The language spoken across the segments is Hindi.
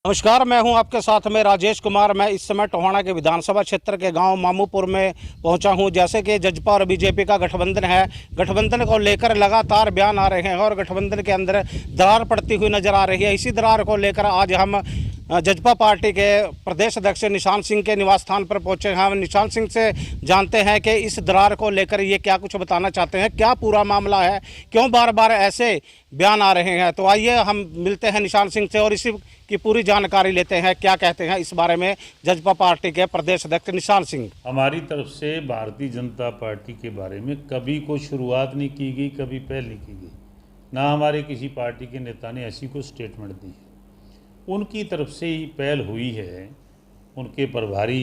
नमस्कार, मैं हूं आपके साथ में राजेश कुमार। मैं इस समय टोहाना के विधानसभा क्षेत्र के गांव मामूपुर में पहुंचा हूं। जैसे कि जजपा और बीजेपी का गठबंधन है, गठबंधन को लेकर लगातार बयान आ रहे हैं और गठबंधन के अंदर दरार पड़ती हुई नजर आ रही है। इसी दरार को लेकर आज हम जजपा पार्टी के प्रदेश अध्यक्ष निशान सिंह के निवास स्थान पर पहुंचे हैं। हम निशान सिंह से जानते हैं कि इस दरार को लेकर ये क्या कुछ बताना चाहते हैं, क्या पूरा मामला है, क्यों बार बार ऐसे बयान आ रहे हैं। तो आइए हम मिलते हैं निशान सिंह से और इसी की पूरी जानकारी लेते हैं, क्या कहते हैं इस बारे में जजपा पार्टी के प्रदेश अध्यक्ष निशान सिंह। हमारी तरफ से भारतीय जनता पार्टी के बारे में कभी कोई शुरुआत नहीं की गई, कभी पहल नहीं की गई, ना हमारे किसी पार्टी के नेता ने ऐसी कोई स्टेटमेंट दी है। उनकी तरफ से ही पहल हुई है। उनके प्रभारी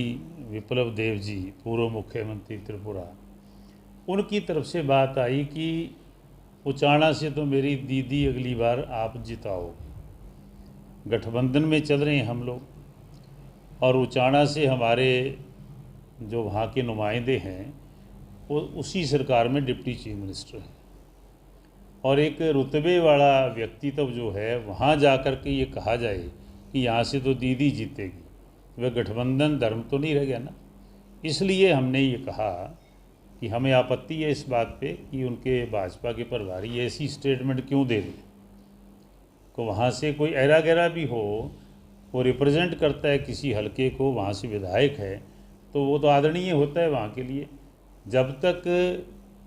विप्लव देव जी, पूर्व मुख्यमंत्री त्रिपुरा, उनकी तरफ से बात आई कि उचाना से तो मेरी दीदी अगली बार आप जिताओगे। गठबंधन में चल रहे हैं हम लोग और उचाना से हमारे जो वहाँ के नुमाइंदे हैं वो उसी सरकार में डिप्टी चीफ मिनिस्टर हैं और एक रुतबे वाला व्यक्तित्व जो है वहाँ जा कर के ये कहा जाए कि यहाँ से तो दीदी जीतेगी, वह गठबंधन धर्म तो नहीं रह गया ना। इसलिए हमने ये कहा कि हमें आपत्ति है इस बात पे कि उनके भाजपा के प्रभारी ऐसी स्टेटमेंट क्यों दे रहे को। वहाँ से कोई ऐरा गैरा भी हो, वो रिप्रेजेंट करता है किसी हलके को, वहाँ से विधायक है तो वो तो आदरणीय होता है वहाँ के लिए। जब तक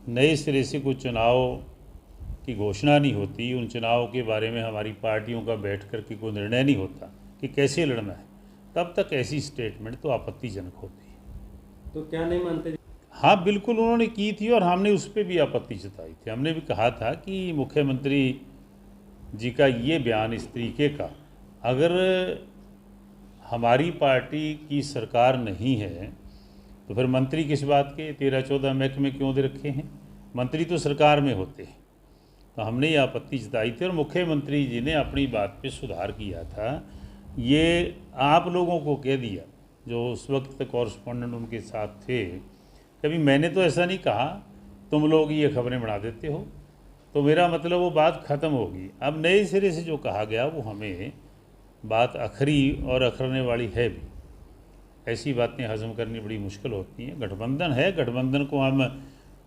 नए सिरे से कोई चुनाव की घोषणा नहीं होती, उन चुनाव के बारे में हमारी पार्टियों का बैठ कर के कोई निर्णय नहीं होता कि कैसे लड़ना है, तब तक ऐसी स्टेटमेंट तो आपत्तिजनक होती है। तो क्या नहीं मानते? हाँ बिल्कुल, उन्होंने की थी और हमने उस पर भी आपत्ति जताई थी। हमने भी कहा था कि मुख्यमंत्री जी का ये बयान इस तरीके का, अगर हमारी पार्टी की सरकार नहीं है तो फिर मंत्री किस बात के 13-14 महकमे क्यों दे रखे हैं? मंत्री तो सरकार में होते हैं। तो हमने ये आपत्ति जताई थी और मुख्यमंत्री जी ने अपनी बात पे सुधार किया था। ये आप लोगों को कह दिया जो उस वक्त कॉरेस्पॉन्डेंट उनके साथ थे, कभी मैंने तो ऐसा नहीं कहा तुम लोग ये खबरें बना देते हो, तो मेरा मतलब वो बात ख़त्म होगी। अब नए सिरे से जो कहा गया वो हमें बात अखरी और अखरने वाली है भी। ऐसी बातें हजम करनी बड़ी मुश्किल होती हैं। गठबंधन है, गठबंधन को हम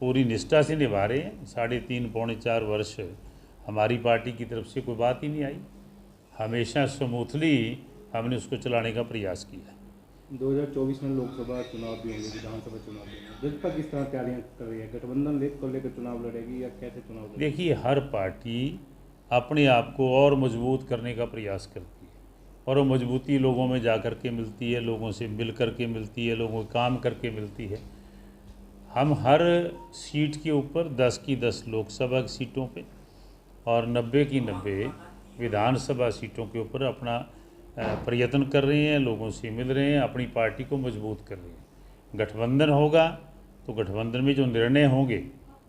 पूरी निष्ठा से निभा रहे हैं। 3.5 पौने 4 वर्ष हमारी पार्टी की तरफ से कोई बात ही नहीं आई। हमेशा स्मूथली हमने उसको चलाने का प्रयास किया है। 2024 में लोकसभा चुनाव भी होंगे, विधानसभा चुनाव भी होंगे। जजपा किस तरह तैयारियां कर रही है? गठबंधन को लेकर चुनाव लड़ेगी या कैसे चुनाव लड़ेगी? देखिए, हर पार्टी अपने आप को और मजबूत करने का प्रयास करती है और वो मजबूती लोगों में जा कर के मिलती है, लोगों से मिल कर के मिलती है, लोगों को काम करके मिलती है। हम हर सीट के ऊपर 10 की 10 लोकसभा की सीटों पे और 90 की 90 विधानसभा सीटों के ऊपर अपना प्रयत्न कर रहे हैं, लोगों से मिल रहे हैं, अपनी पार्टी को मजबूत कर रहे हैं। गठबंधन होगा तो गठबंधन में जो निर्णय होंगे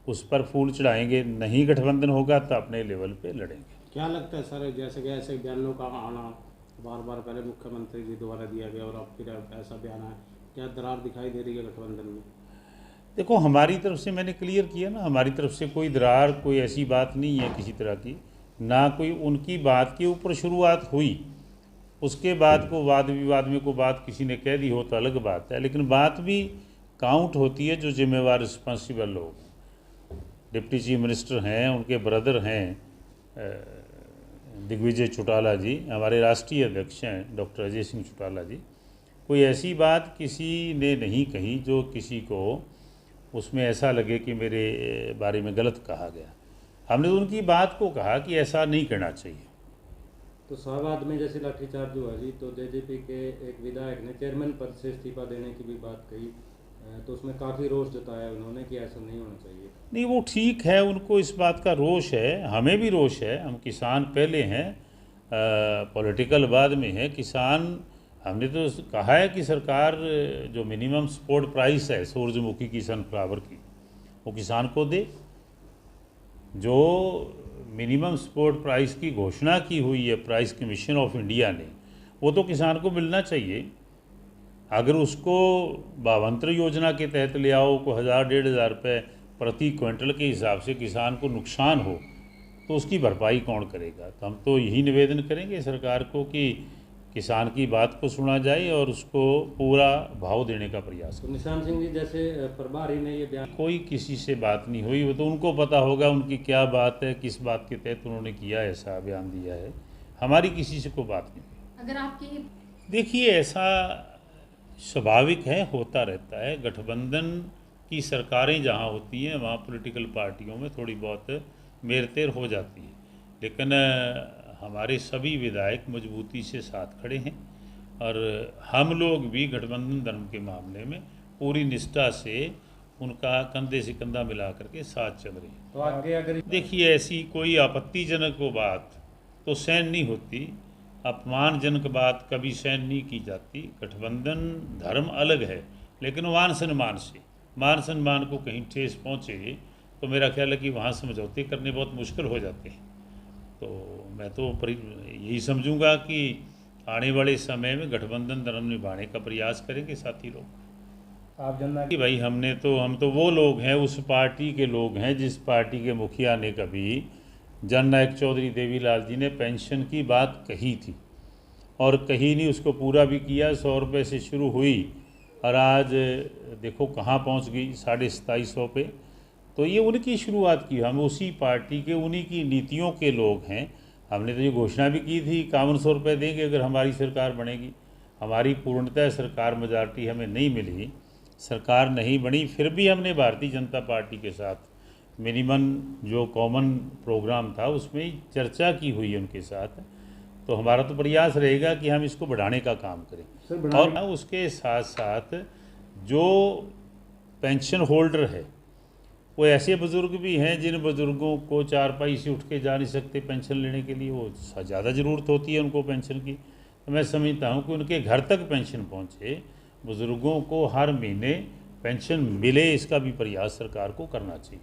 उस पर फूल चढ़ाएंगे, नहीं गठबंधन होगा तो अपने लेवल पे लड़ेंगे। क्या लगता है सर, जैसे कि ऐसे बयानों का आना बार बार पहले मुख्यमंत्री जी द्वारा दिया गया और अब फिर ऐसा बयान है, क्या दरार दिखाई दे रही है गठबंधन में? देखो, हमारी तरफ से मैंने क्लियर किया ना, हमारी तरफ से कोई दरार, कोई ऐसी बात नहीं है किसी तरह की, ना कोई उनकी बात के ऊपर शुरुआत हुई। उसके बाद को वाद विवाद में कोई बात किसी ने कह दी हो तो अलग बात है, लेकिन बात भी काउंट होती है जो जिम्मेवार रिस्पॉन्सिबल लोग। डिप्टी चीफ मिनिस्टर हैं, उनके ब्रदर हैं दिग्विजय चौटाला जी, हमारे राष्ट्रीय अध्यक्ष हैं डॉक्टर अजय सिंह चौटाला जी। कोई ऐसी बात किसी ने नहीं कही जो किसी को उसमें ऐसा लगे कि मेरे बारे में गलत कहा गया। हमने उनकी बात को कहा कि ऐसा नहीं करना चाहिए। तो शाहबाद में जैसे लाठीचार्ज हुआ जी, तो जेजेपी के एक विधायक ने चेयरमैन पद से इस्तीफा देने की भी बात कही, तो उसमें काफ़ी रोष जताया उन्होंने कि ऐसा नहीं होना चाहिए। नहीं, वो ठीक है, उनको इस बात का रोष है, हमें भी रोष है। हम किसान पहले हैं, पॉलिटिकल बाद में है। किसान, हमने तो कहा है कि सरकार जो मिनिमम सपोर्ट प्राइस है सूरजमुखी की, सनफ्लावर की, वो किसान को दे। जो मिनिमम सपोर्ट प्राइस की घोषणा की हुई है प्राइस कमीशन ऑफ इंडिया ने, वो तो किसान को मिलना चाहिए। अगर उसको भावांतर योजना के तहत ले आओ, को 1000-1500 रुपये प्रति क्विंटल के हिसाब से किसान को नुकसान हो तो उसकी भरपाई कौन करेगा? तो हम तो यही निवेदन करेंगे सरकार को कि किसान की बात को सुना जाए और उसको पूरा भाव देने का प्रयास तो निशान सिंह जी जैसे प्रभारी ने ये बयान कोई किसी से बात नहीं हुई, वो तो उनको पता होगा उनकी क्या बात है, किस बात के तहत उन्होंने किया ऐसा बयान दिया है। हमारी किसी से कोई बात नहीं हुई। अगर आपकी देखिए, ऐसा स्वाभाविक है, होता रहता है। गठबंधन की सरकारें जहाँ होती हैं वहाँ पॉलिटिकल पार्टियों में थोड़ी बहुत मेरतेर हो जाती है, लेकिन हमारे सभी विधायक मजबूती से साथ खड़े हैं और हम लोग भी गठबंधन धर्म के मामले में पूरी निष्ठा से उनका कंधे से कंधा मिला करके साथ चल रहे हैं। तो आगे अगर देखिए, ऐसी कोई आपत्तिजनक वो बात तो सहन नहीं होती, अपमानजनक बात कभी सहन नहीं की जाती। गठबंधन धर्म अलग है, लेकिन मान सम्मान को कहीं ठेस पहुँचे तो मेरा ख्याल है कि वहाँ समझौते करने बहुत मुश्किल हो जाते हैं। तो मैं तो यही समझूंगा कि आने वाले समय में गठबंधन धर्म निभाने का प्रयास करेंगे साथी लोग। आप जनता कि भाई हम तो वो लोग हैं, उस पार्टी के लोग हैं जिस पार्टी के मुखिया ने कभी जननायक चौधरी देवीलाल जी ने पेंशन की बात कही थी और कही नहीं, उसको पूरा भी किया। 100 रुपये से शुरू हुई और आज देखो कहाँ पहुँच गई, 2750 पे। तो ये उनकी शुरुआत की, हम उसी पार्टी के उन्हीं की नीतियों के लोग हैं। हमने तो ये घोषणा भी की थी 5100 रुपये देंगे अगर हमारी सरकार बनेगी। हमारी पूर्णतः सरकार मेजॉरिटी हमें नहीं मिली, सरकार नहीं बनी, फिर भी हमने भारतीय जनता पार्टी के साथ मिनिमम जो कॉमन प्रोग्राम था उसमें चर्चा की हुई है उनके साथ। तो हमारा तो प्रयास रहेगा कि हम इसको बढ़ाने का काम करें। और उसके साथ साथ जो पेंशन होल्डर है, वो ऐसे बुज़ुर्ग भी हैं जिन बुज़ुर्गों को चारपाई से उठ के जा नहीं सकते पेंशन लेने के लिए, वो ज़्यादा ज़रूरत होती है उनको पेंशन की। तो मैं समझता हूँ कि उनके घर तक पेंशन पहुँचे, बुज़ुर्गों को हर महीने पेंशन मिले, इसका भी प्रयास सरकार को करना चाहिए।